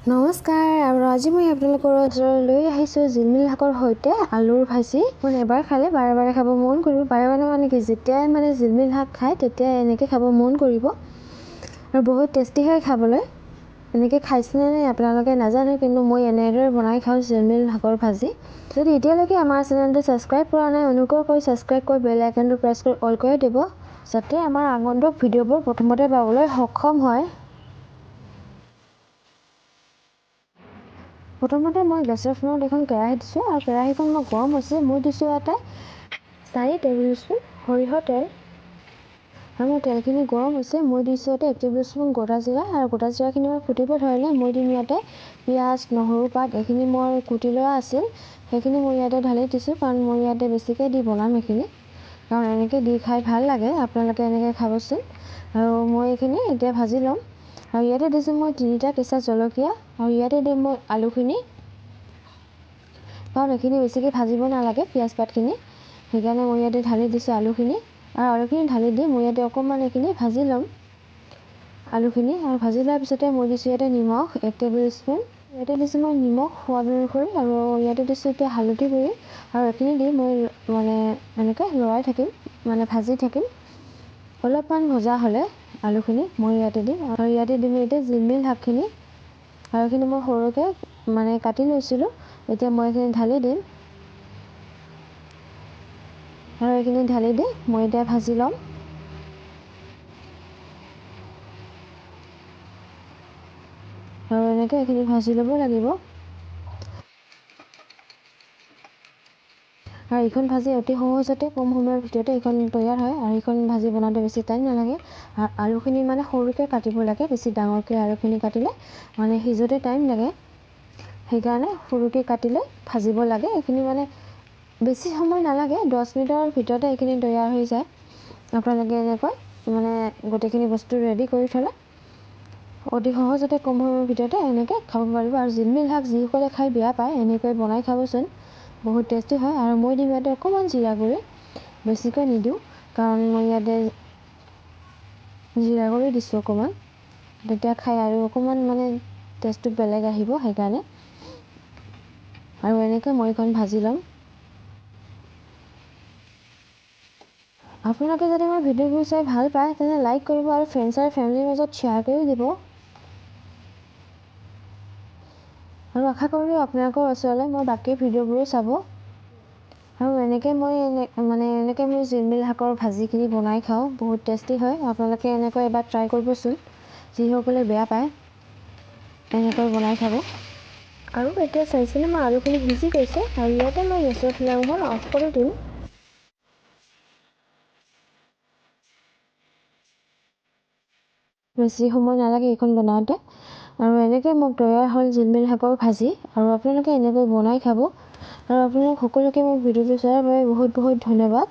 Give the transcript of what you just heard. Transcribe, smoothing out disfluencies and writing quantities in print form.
নমস্কাৰ আৰু আজি মই আপোনালোকৰ ওচৰলৈ আহিছোঁ জিলমিল শাকৰ সৈতে আলুৰ ভাজি। এবাৰ খালে বাৰে বাৰে খাব মন কৰিব। বাৰে বাৰে মানে কি যেতিয়াই মানে জিলমিল শাক খায় তেতিয়াই এনেকৈ খাব মন কৰিব আৰু বহুত টেষ্টি হয় খাবলৈ। এনেকৈ খাইছেনে নাই আপোনালোকে নাজানো, কিন্তু মই এনেদৰে বনাই খাওঁ জিলমিল শাকৰ ভাজি। যদি এতিয়ালৈকে আমাৰ চেনেলটো ছাবস্ক্ৰাইব কৰা নাই, অনুগ্ৰহ কৰি ছাবস্ক্ৰাইব কৰি বেল আইকনটো প্ৰেছ কৰি অল কৰি দিব, যাতে আমাৰ আগন্তুক ভিডিঅ'বোৰ প্ৰথমতে পাবলৈ সক্ষম হয়। প্ৰথমতে মই গেছৰ ফ্লেমত এখন কেৰাহী দিছোঁ আৰু কেৰাহীখন মই গৰম হৈছে। মই দিছোঁ ইয়াতে 4 টেবুল স্পুন সৰিয়হ তেল আৰু মোৰ তেলখিনি গৰম হৈছে। মই দিছোঁ ইয়াতে 1 টেবুল স্পুন গোটা জিৰা আৰু গোটা জিৰাখিনি মই ফুটিব ধৰিলে মই দিম ইয়াতে পিঁয়াজ, নহৰু পাত এইখিনি মই কুটি লোৱা আছিল, সেইখিনি মই ইয়াতে ঢালি দিছোঁ, কাৰণ মই ইয়াতে বেছিকৈ দি বনাম এইখিনি, কাৰণ এনেকৈ দি খাই ভাল লাগে। আপোনালোকে এনেকৈ খাবচোন। আৰু মই এইখিনি এতিয়া ভাজি ল'ম। আৰু ইয়াতে দিছোঁ মই 3টা কেঁচা জলকীয়া আৰু ইয়াতে দিম মই আলুখিনি, কাৰণ এইখিনি বেছিকৈ ভাজিব নালাগে পিঁয়াজ পাতখিনি, সেইকাৰণে মই ইয়াতে ঢালি দিছোঁ আলুখিনি। আৰু আলুখিনি ঢালি দি মই ইয়াতে অকণমান এইখিনি ভাজি ল'ম আলুখিনি। আৰু ভাজি লোৱাৰ পিছতে মই দিছোঁ ইয়াতে নিমখ 1 টেবুল স্পুন, ইয়াতে দিছোঁ মই নিমখ সোৱাদ অনুসৰি, আৰু ইয়াতে দিছোঁ এতিয়া হালধি গুড়ি। আৰু এইখিনি দি মই মানে এনেকৈ লৰাই থাকিম, মানে ভাজি থাকিম। অলপমান ভজা হ'লে আলুখিনি মই ইয়াতে দিম, আৰু ইয়াতে দিম এতিয়া জিলমিল শাকখিনি। আৰু এইখিনি মই সৰুকৈ মানে কাটি লৈছিলোঁ, এতিয়া মই এইখিনি ঢালি দিম। আৰু এইখিনি ঢালি দি মই এতিয়া ভাজি ল'ম। আৰু এনেকৈ এইখিনি ভাজি ল'ব লাগিব। আৰু এইখন ভাজি অতি সহজতে কম সময়ৰ ভিতৰতে এইখন তৈয়াৰ হয়, আৰু এইখন ভাজি বনাওঁতে বেছি টাইম নালাগে। আৰু আলুখিনি মানে সৰুকৈ কাটিব লাগে, বেছি ডাঙৰকৈ আলুখিনি কাটিলে মানে সিজোতে টাইম লাগে, সেইকাৰণে সৰুকৈ কাটিলে ভাজিব লাগে। এইখিনি মানে বেছি সময় নালাগে, 10 মিনিটৰ ভিতৰতে এইখিনি তৈয়াৰ হৈ যায়। আপোনালোকে এনেকৈ মানে গোটেইখিনি বস্তু ৰেডি কৰি থ'লে অতি সহজতে কম সময়ৰ ভিতৰতে এনেকৈ খাব পাৰিব। আৰু জিলমিল শাক যিসকলে খাই বেয়া পায় এনেকৈ বনাই খাবচোন, বহুত টেষ্টি হয়। আৰু মই দিম ইয়াতে অকণমান জিৰা গুড়ি, বেছিকৈ নিদিওঁ, কাৰণ মই ইয়াতে জিৰা গুড়ি দিছোঁ অকণমান, তেতিয়া খাই আৰু অকণমান মানে টেষ্টটো বেলেগ আহিব, সেইকাৰণে। আৰু এনেকৈ মই এইখন ভাজি ল'ম। আপোনালোকে যদি মোৰ ভিডিঅ'বোৰ চাই ভাল পায় তেন্তে লাইক কৰিব আৰু ফ্ৰেণ্ডছ আৰু ফেমিলিৰ মাজত শ্বেয়াৰ কৰি দিব। আৰু আশা কৰিলোঁ আপোনালোকৰ ওচৰলৈ মই বাকী ভিডিঅ'বোৰো চাব। আৰু এনেকৈ মই জিলমিল শাকৰ ভাজিখিনি বনাই খাওঁ, বহুত টেষ্টি হয়। আপোনালোকে এনেকৈ এবাৰ ট্ৰাই কৰিবচোন, যিসকলে বেয়া পায় এনেকৈ বনাই খাব। আৰু এতিয়া চাইছেনে মই আলুখিনি ভিজি গৈছে, আৰু ইয়াতে মই গেছৰ ফ্লেমখন অফ কৰি দিম। বেছি সময় নালাগে এইখন বনাওঁতে। আৰু এনেকৈ মোক তৈয়াৰ হ'ল জিলমিল শাকৰ ভাজি, আৰু আপোনালোকে এনেকৈ বনাই খাব। আৰু আপোনালোক সকলোকে মোৰ ভিডিঅ'টো চোৱাৰ বাবে বহুত বহুত ধন্যবাদ।